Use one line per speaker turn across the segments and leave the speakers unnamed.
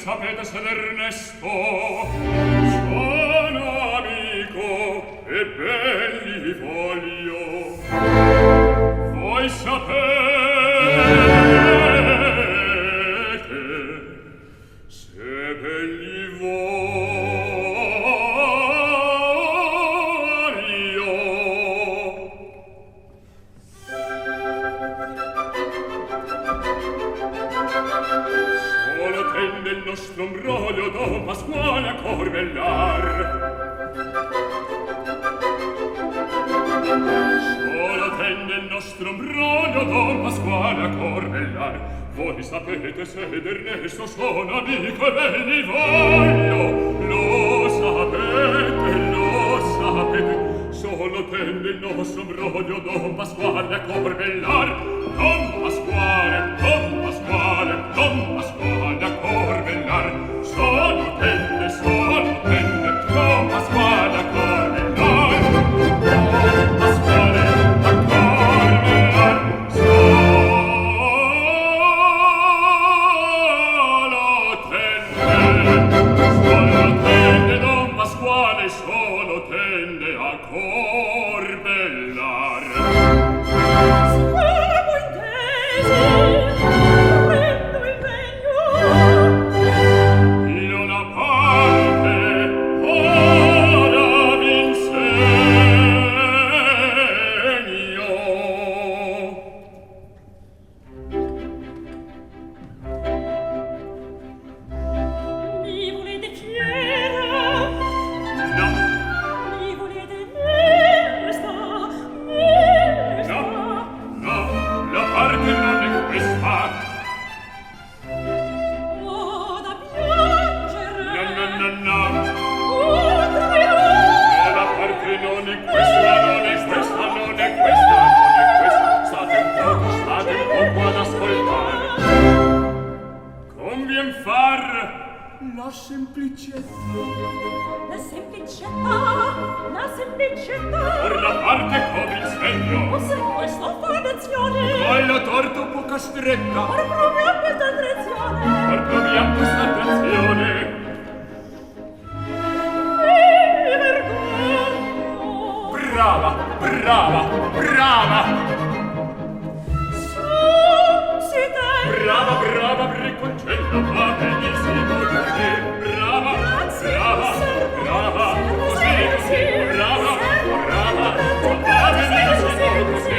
sapete se d'Ernesto sono amico e belli voglio. Voi sapete se belli voglio. Solo tende il nostro imbroglio Don Pasquale a Corbellar. Solo tende il nostro imbroglio Don Pasquale a Corbellar. Voi sapete se d'Ernesto sono amico e belli voglio. Lo sapete, solo tende il nostro imbroglio Don Pasquale a Corbellar. Don Pasquale, Don Pasquale, Don Pasquale a Corbellar. Solo tende, Don Pasquale a Corbellar. Don Pasquale a Corbellar. Solo tende Don Pasquale, solo tende a Corbellar.
La semplicità.
Or la parte copre il segno.
O se questo fa lezione.
Quello torto poca stretta.
Or proviamo questa attrazione.
Or proviamo questa attrazione.
Vergogno.
Brava, brava, brava. Brava, brava, Briconcella, va benissimo così. Brava, brava, brava, così, brava, brava, va benissimo così.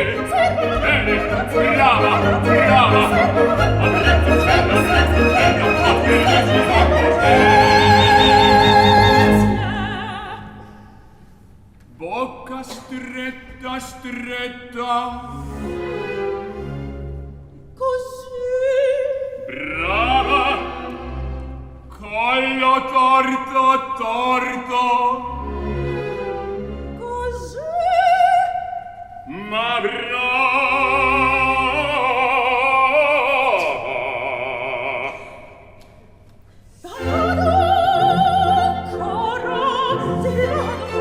Bene, brava, brava, a Briconcella, va benissimo così. Bocca stretta, stretta. Brava! Collo torto, torto!
Così!
Ma brava!
Vado coro, ti vado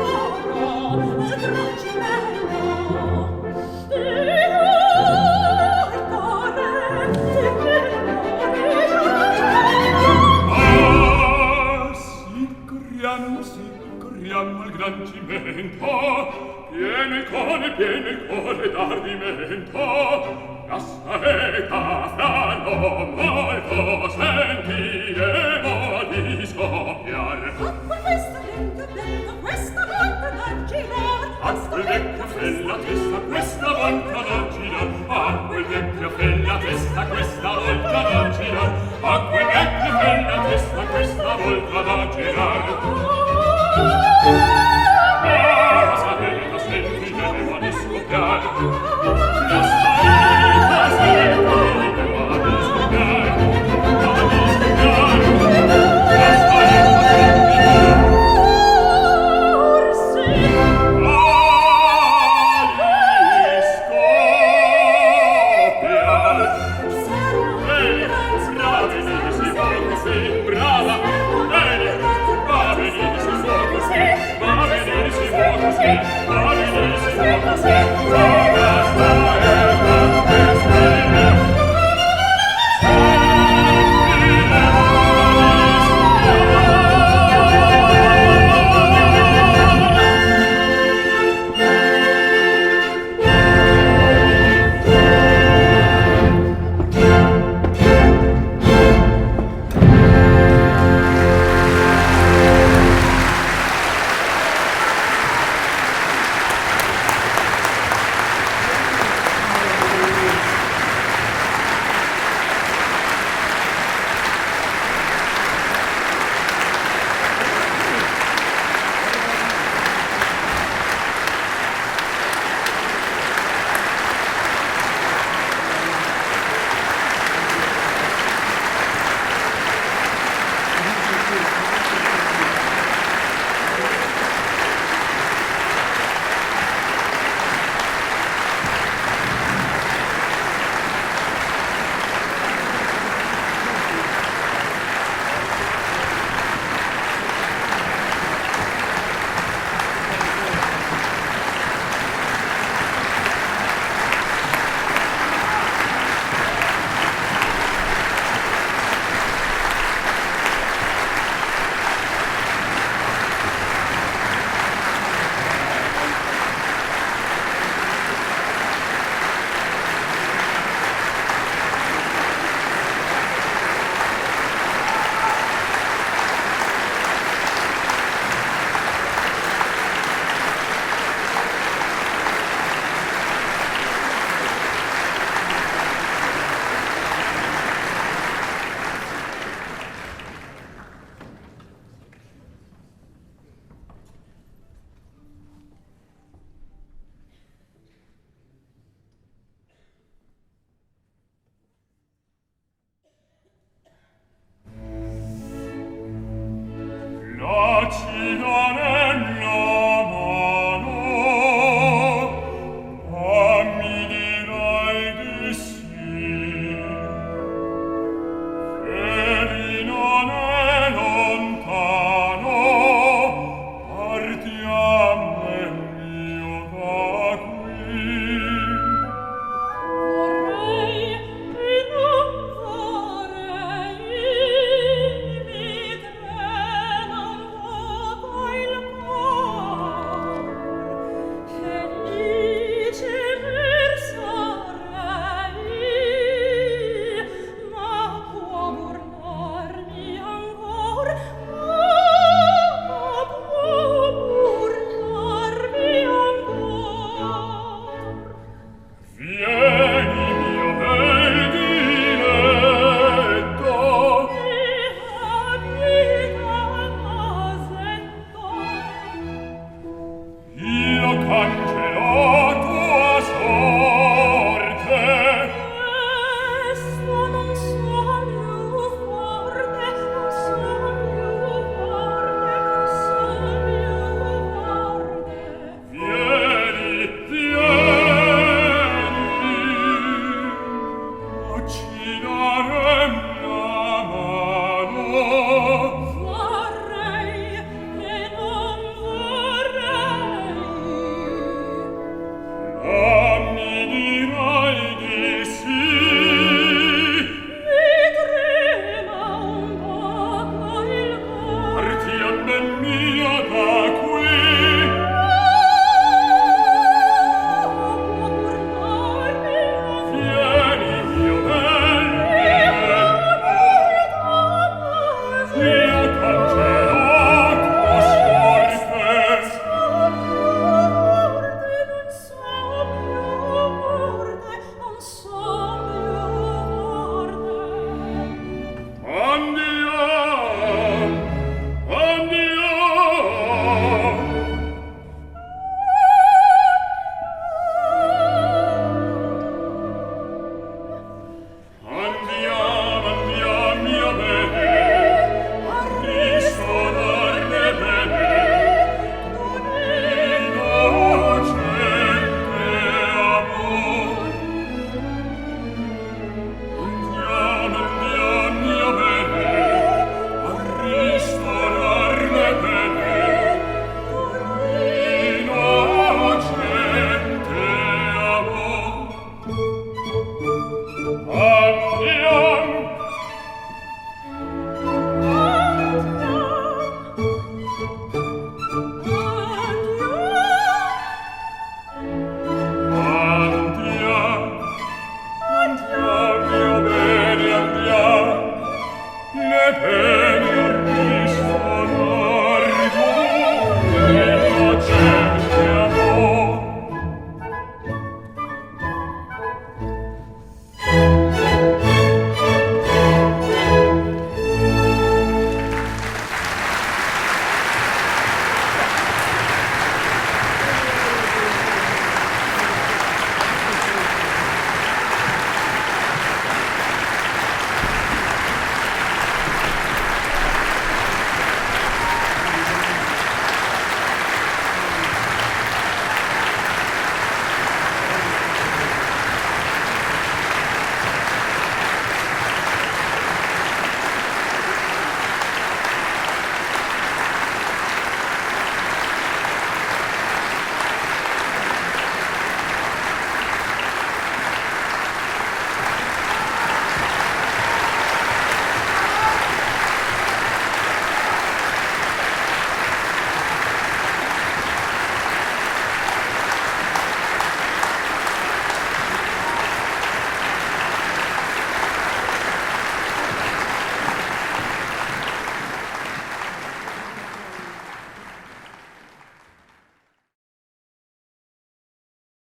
coro, Droncinello.
Corriamo al gran cimento, pieno il cuore d'ardimento, la saeta fra molto sentiremo di scoppiar.
Acqua questa lenta, questa volta da girar.
Acqua il vecchio fella testa, questa volta da girar. Acqua il vecchio fella testa, questa volta da girar. Acqua il vecchio fella testa, questa volta da girar. La saeta sentiremo di scoppiar. La saeta sentiremo di scoppiar. La saeta sentiremo.
Forse
Brava, bene, va benissimo così, va Acida